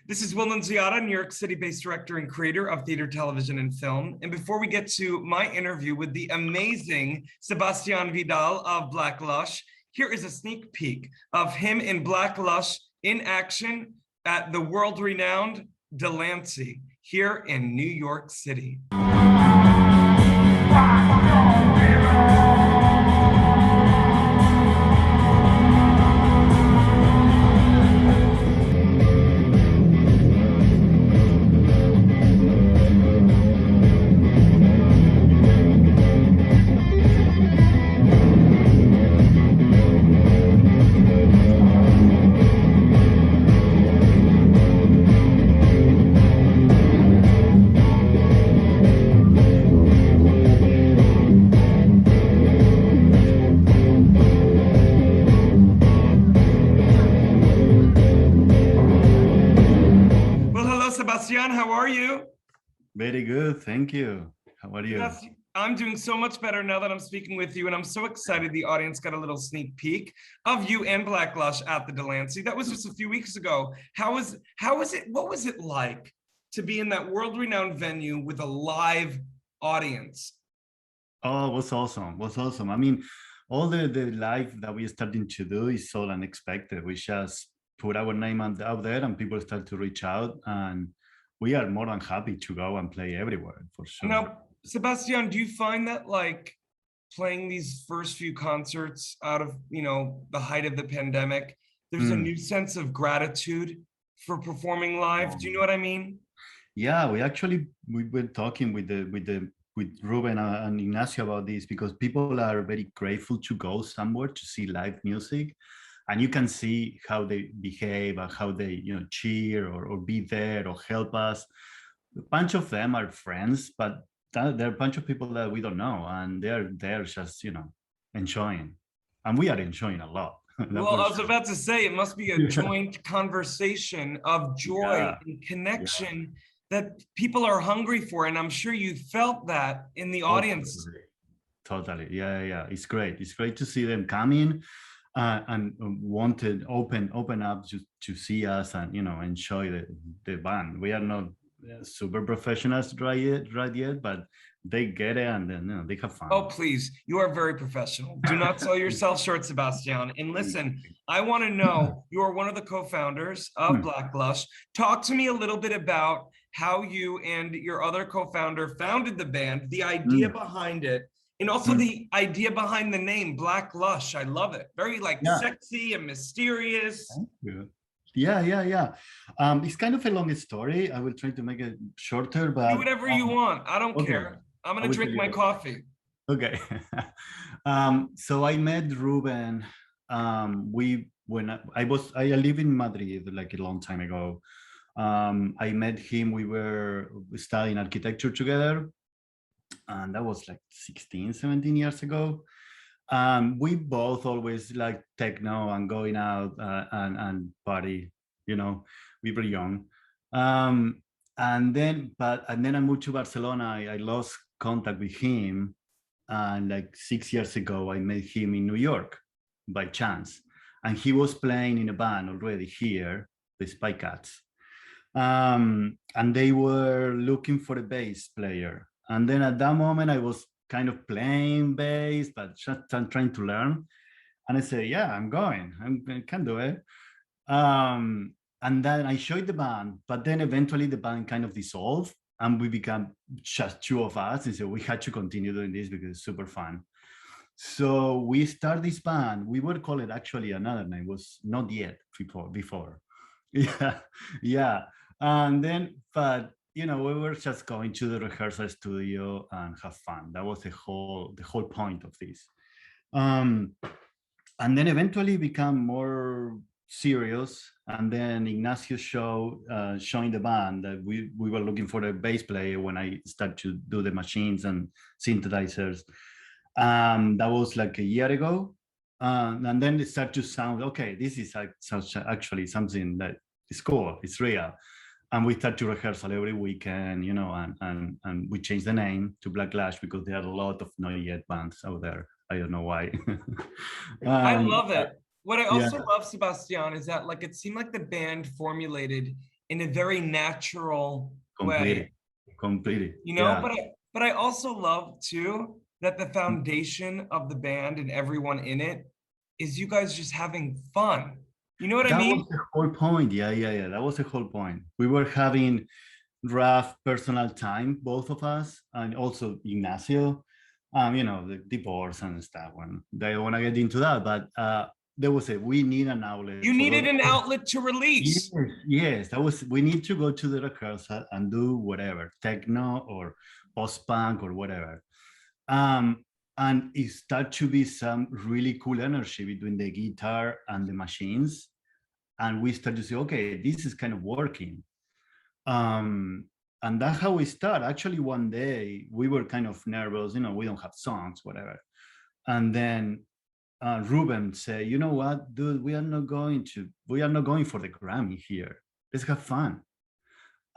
This is Will Nunziata, New York City-based director and creator of theater, television, and film. And before we get to my interview with the amazing Sebastian Vidal of Black Lush, here is a sneak peek of him in Black Lush in action at the world-renowned Delancey here in New York City. Sebastian, how are you? Very good, thank you. How are you? Yes, I'm doing so much better now that I'm speaking with you, and I'm so excited the audience got a little sneak peek of you and Black Lush at the Delancey. That was just a few weeks ago. What was it like to be in that world-renowned venue with a live audience? Oh, it was awesome. It was awesome. I mean, all the live that we're starting to do is all unexpected. We just put our name out there and people start to reach out, and we are more than happy to go and play everywhere for sure. Now, Sebastian, do you find that like playing these first few concerts out of, the height of the pandemic, there's a new sense of gratitude for performing live? Do you know what I mean? Yeah, we were talking with Ruben and Ignacio about this, because people are very grateful to go somewhere to see live music. And you can see how they behave and how they, cheer or be there or help us. A bunch of them are friends, but there are a bunch of people that we don't know, and they're just, enjoying. And we are enjoying a lot. Well, I was about to say, it must be a joint conversation of joy and connection that people are hungry for. And I'm sure you felt that in the audience. Totally. Yeah. It's great. It's great to see them coming. And wanted open up to see us and enjoy the band. We are not super professionals right yet, but they get it, and then they have fun. Oh, please, you are very professional. Do not sell yourself short, Sebastian. And listen, I want to know, you are one of the co-founders of Black Lush. Talk to me a little bit about how you and your other co-founder founded the band, the idea behind it, and also the idea behind the name, Black Lush. I love it. Very sexy and mysterious. Yeah. It's kind of a long story. I will try to make it shorter, but do whatever you want. I don't care. I'm gonna drink my coffee. Okay. So I met Ruben. When I live in Madrid like a long time ago. I met him. We were studying architecture together. And that was like 16, 17 years ago. We both always like techno and going out and party, we were young. And then I moved to Barcelona. I lost contact with him. And like 6 years ago, I met him in New York by chance. And he was playing in a band already here, the Spy Cats. And they were looking for a bass player. And then at that moment, I was kind of playing bass, but just trying to learn. And I said, yeah, I'm going. I can do it. And then I joined the band, but then eventually the band kind of dissolved and we became just two of us. And so we had to continue doing this because it's super fun. So we started this band. We would call it actually another name. It was Not Yet before. Yeah. And then, but we were just going to the rehearsal studio and have fun. That was the whole point of this. And then eventually become more serious. And then Ignacio showing the band that we were looking for a bass player when I started to do the machines and synthesizers. That was like a year ago. And then it started to sound, okay, this is actually something that is cool, it's real. And we start to rehearsal every weekend, and we changed the name to Black Lush because there are a lot of Not Yet bands out there. I don't know why. I love it. What I also love, Sebastian, is that it seemed like the band formulated in a very natural way, Completely, completely. you know, Yeah. but I also love too that the foundation of the band and everyone in it is you guys just having fun. You know what I That mean? was the whole point. Yeah, yeah, yeah. That was the whole point. We were having rough personal time, both of us, and also Ignacio. You know, the divorce and stuff. When they want to get into that, but there was a we need an outlet You for all. needed an outlet to Yes, release. yes, that was. We need to go to the rehearsal and do whatever, techno or post punk or whatever. Um, and it started to be some really cool energy between the guitar and the machines, and we started to say, okay, this is kind of working. Um, and that's how we start. Actually, one day we were kind of nervous, you know, we don't have songs, whatever. And then Ruben said, you know what, dude, we are not going for the Grammy here. Let's have fun.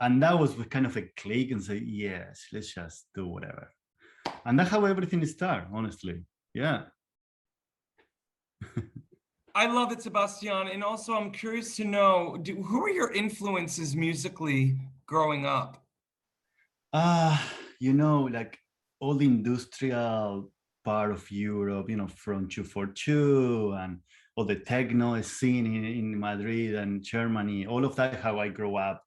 And that was kind of a click and say, yes, let's just do whatever. And that's how everything started, honestly. Yeah. I love it, Sebastian. And also, I'm curious to know, who are your influences musically growing up? You know, like all the industrial part of Europe, you know, from 242 and all the techno scene in Madrid and Germany, all of that, how I grew up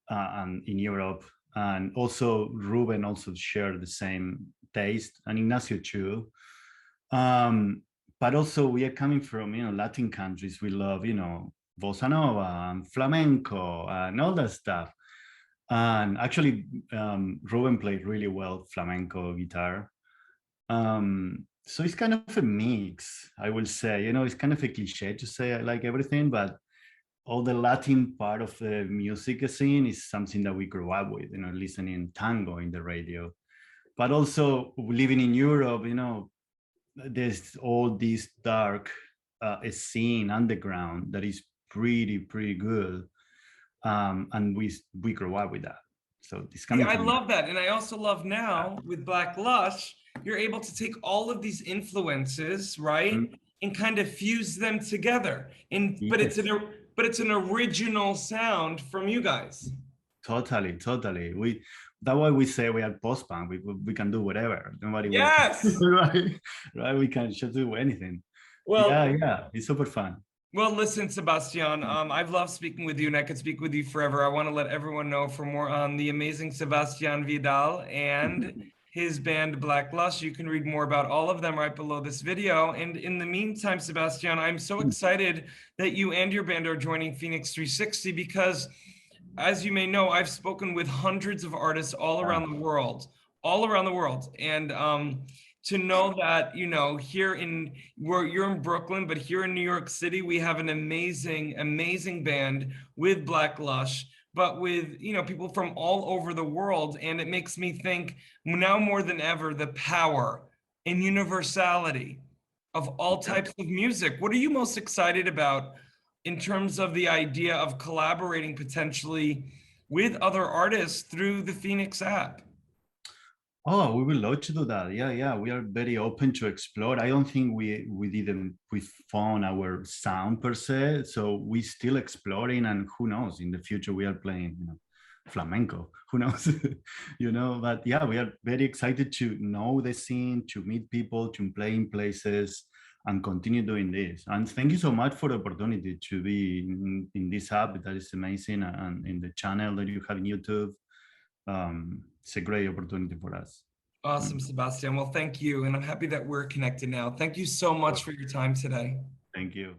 and in Europe. And also Ruben also shared the same taste, and Ignacio too. But also we are coming from, you know, Latin countries. We love, you know, bossa nova and flamenco and all that stuff. And actually, Ruben played really well flamenco guitar. So it's kind of a mix, I will say. You know, it's kind of a cliche to say I like everything, but all the Latin part of the music scene is something that we grew up with, you know, listening tango in the radio. But also living in Europe, you know, there's all this dark scene underground that is pretty good. And we grew up with that. So it's See, coming I from love that. And I also love now with Black Lush, you're able to take all of these influences, right? Mhm. And kind of fuse them together. But Yes, it's an original sound from you guys. totally. That's why we say we are post punk. We can do whatever. Nobody will, Yes. right? Right? We can just do anything. Well, Yeah. It's super fun. well, listen, Sebastian, I've loved speaking with you and I could speak with you forever. I want to let everyone know for more on the amazing Sebastian Vidal and his band Black Lush. You can read more about all of them right below this video. And in the meantime, Sebastian, I'm so excited that you and your band are joining FENIX 360 because, as you may know, I've spoken with hundreds of artists all around the world, And to know that, you know, you're in Brooklyn, but here in New York City, we have an amazing band with Black Lush, but with, you know, people from all over the world. And it makes me think now more than ever, the power and universality of all types of music. What are you most excited about in terms of the idea of collaborating potentially with other artists through the FENIX app? Oh, we would love to do that. Yeah. We are very open to explore. I don't think we found our sound per se. So we still exploring, and who knows, in the future we are playing, you know, flamenco. Who knows? You know, but yeah, we are very excited to know the scene, to meet people, to play in places and continue doing this. And thank you so much for the opportunity to be in this app. That is amazing. And in the channel that you have in YouTube. It's a great opportunity for us. Awesome, Sebastian. Well, thank you. And I'm happy that we're connected now. Thank you so much for your time today. Thank you.